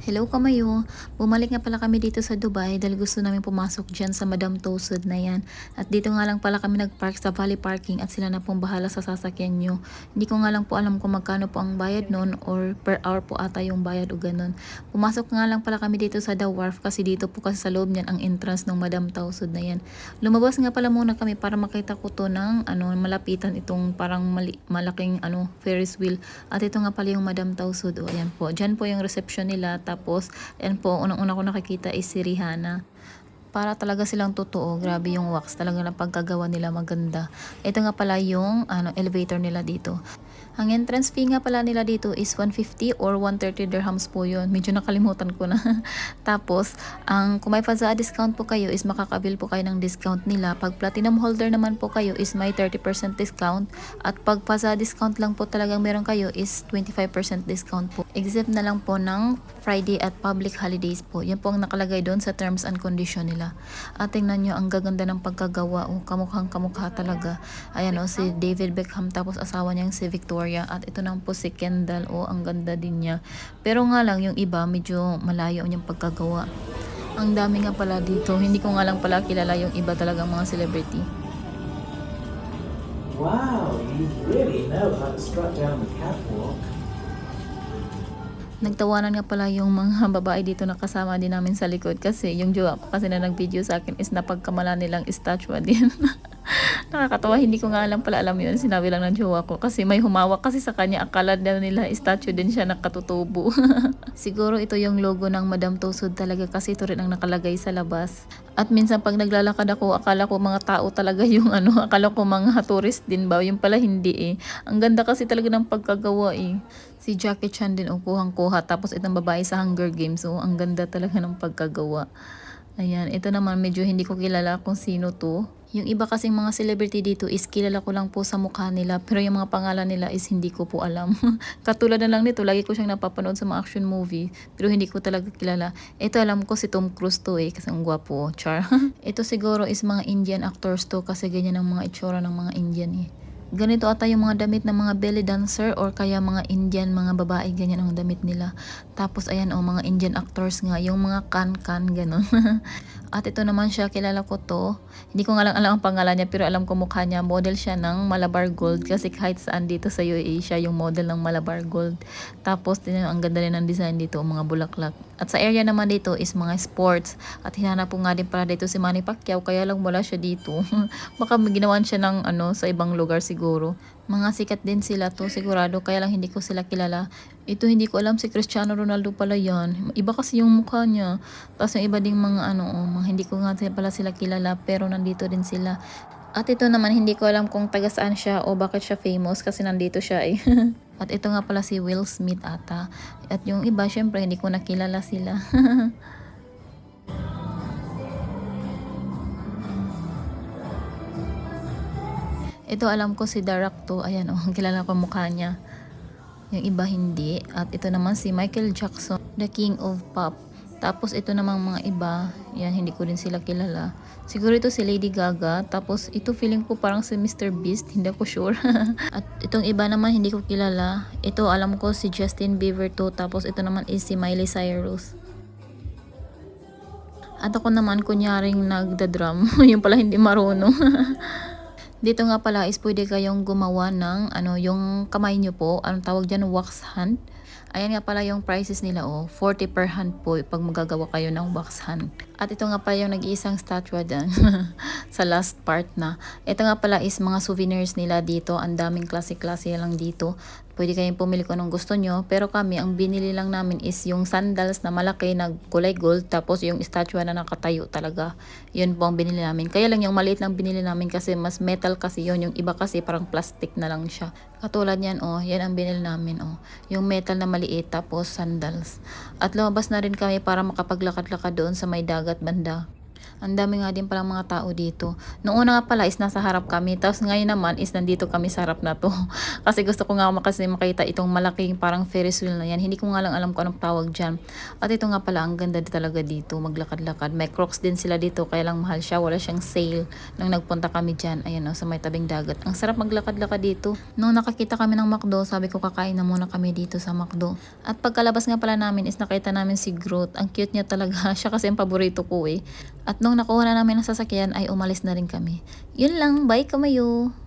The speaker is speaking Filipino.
Hello Kamayo, bumalik nga pala kami dito sa Dubai dahil gusto namin pumasok dyan sa Madam Tussauds na yan. At dito nga lang pala kami nagpark sa Valley Parking at sila na pong bahala sa sasakyan nyo. Hindi ko nga lang po alam kung magkano po ang bayad nun or per hour po ata yung bayad o ganun. Pumasok nga lang pala kami dito sa The Wharf kasi dito po kasi sa loob niyan ang entrance ng Madam Tussauds na yan. Lumabas nga pala muna kami para makita ko to ng malapitan itong parang malaking Ferris wheel. At ito nga pala yung Madam Tussauds. O ayan po, dyan po yung reception nila. Tapos, ayan po, unang-una ko nakikita is si Rihanna. Para talaga silang totoo, grabe yung wax. Talaga na pagkagawa nila maganda. Ito nga pala yung elevator nila dito. Ang entrance fee nga pala nila dito is 150 or 130 dirhams po yun. Medyo nakalimutan ko na. Tapos, kung may Fazaa discount po kayo is makakabil po kayo ng discount nila. Pag platinum holder naman po kayo is may 30% discount. At pag Fazaa discount lang po talagang meron kayo is 25% discount po. Except na lang po ng Friday at public holidays po. Yan po ang nakalagay doon sa terms and condition nila. At tingnan nyo, ang gaganda ng pagkagawa. Kamukhang kamukha talaga. Ayan si David Beckham tapos asawa niyang si Victoria. At ito naman po si Kendall. Ang ganda din niya. Pero nga lang yung iba medyo malayo yung pagkagawa. Ang dami nga pala dito. Hindi ko nga lang pala kilala yung iba talagang mga celebrity. Wow, you really know how to strut down the catwalk. Nagtawanan nga pala yung mga babae dito na kasama din namin sa likod kasi yung jowa ko kasi na nag-video sa akin is napagkamala nilang statue din. Nakakatawa, hindi ko nga alam pala alam yun. Sinabi lang ng jowa ko kasi may humawak kasi sa kanya. Akala na nila statue din siya nakatutubo. Siguro ito yung logo ng Madam Tussauds talaga kasi ito rin ang nakalagay sa labas. At minsan pag naglalakad ako, akala ko mga tao talaga yung akala ko mga tourist din ba. Yung pala hindi eh. Ang ganda kasi talaga ng pagkagawa eh. Si Jackie Chan din kuhang-kuha. Tapos itong babae sa Hunger Games. So ang ganda talaga ng pagkagawa. Ayan, ito naman medyo hindi ko kilala kung sino to. Yung iba kasing mga celebrity dito is kilala ko lang po sa mukha nila. Pero yung mga pangalan nila is hindi ko po alam. Katulad na lang nito, lagi ko siyang napapanood sa mga action movie. Pero hindi ko talaga kilala. Ito alam ko si Tom Cruise to eh, kasi ang gwapo. Char. Ito siguro is mga Indian actors to kasi ganyan ang mga itsura ng mga Indian eh. Ganito ata yung mga damit ng mga belly dancer or kaya mga Indian, mga babae, ganyan ang damit nila. Tapos ayan mga Indian actors nga, yung mga kan-kan, ganun. At ito naman siya, kilala ko to. Hindi ko nga lang alam ang pangalan niya pero alam ko mukha niya. Model siya ng Malabar Gold kasi kahit saan dito sa UAE siya yung model ng Malabar Gold. Tapos ang ganda rin ng design dito, mga bulaklak. At sa area naman dito is mga sports. At hinanap ko nga din para dito si Manny Pacquiao kaya lang wala siya dito. Baka ginawan siya ng sa ibang lugar siguro. Mga sikat din sila to sigurado kaya lang hindi ko sila kilala. Ito hindi ko alam si Cristiano Ronaldo pala yan. Iba kasi yung mukha niya. Tapos yung iba ding mga mga hindi ko nga pala sila kilala pero nandito din sila. At ito naman hindi ko alam kung taga saan siya o bakit siya famous kasi nandito siya eh. At ito nga pala si Will Smith ata. At yung iba syempre hindi ko nakilala sila. Ito alam ko si Darak to. Ayan kilala ko mukha niya. Yung iba hindi. At ito naman si Michael Jackson, the king of pop. Tapos ito namang mga iba, yan hindi ko rin sila kilala. Siguro ito si Lady Gaga. Tapos ito feeling ko parang si Mr. Beast, hindi ako sure. At itong iba naman hindi ko kilala. Ito alam ko si Justin Bieber to. Tapos ito naman is si Miley Cyrus. At ako naman kunyaring nagda-drum. Yung pala hindi marunong. Dito nga pala is pwede kayong gumawa ng yung kamay nyo po, anong tawag dyan, wax hand. Ayan nga pala yung prices nila 40 per hand po pag magagawa kayo ng wax hand. At ito nga pala yung nag-iisang statue dyan sa last part na. Ito nga pala is mga souvenirs nila dito. Ang daming klase-klase lang dito. Pwede kayong pumili kung anong gusto nyo. Pero kami, ang binili lang namin is yung sandals na malaki na kulay gold. Tapos yung statue na nakatayo talaga. Yun po ang binili namin. Kaya lang yung maliit lang binili namin kasi mas metal kasi yun. Yung iba kasi parang plastic na lang siya. Katulad yan yan ang binili namin Yung metal na maliit tapos sandals. At lumabas na rin kami para makapaglakad-lakad doon sa may dagat banda. Ang dami nga din palang mga tao dito. Noong una nga pala is nasa harap kami. Tapos ngayon naman is nandito kami sa harap na to. Kasi gusto ko nga kasi makita itong malaking parang Ferris wheel na yan. Hindi ko nga lang alam kung anong tawag dyan. At ito nga pala, ang ganda talaga dito. Maglakad-lakad. May Crocs din sila dito. Kaya lang mahal siya. Wala siyang sale. Nung nagpunta kami dyan. Ayan o, sa may tabing dagat. Ang sarap maglakad-lakad dito. Nung nakakita kami ng McDo, sabi ko kakain na muna kami dito sa McDo. At pagkalabas nga pala namin is nakita namin si Groot. Ang cute niya talaga. Siya kasi ang paborito ko eh. At nung nakuha na namin ang sasakyan ay umalis na rin kami. Yun lang, bye kamayo!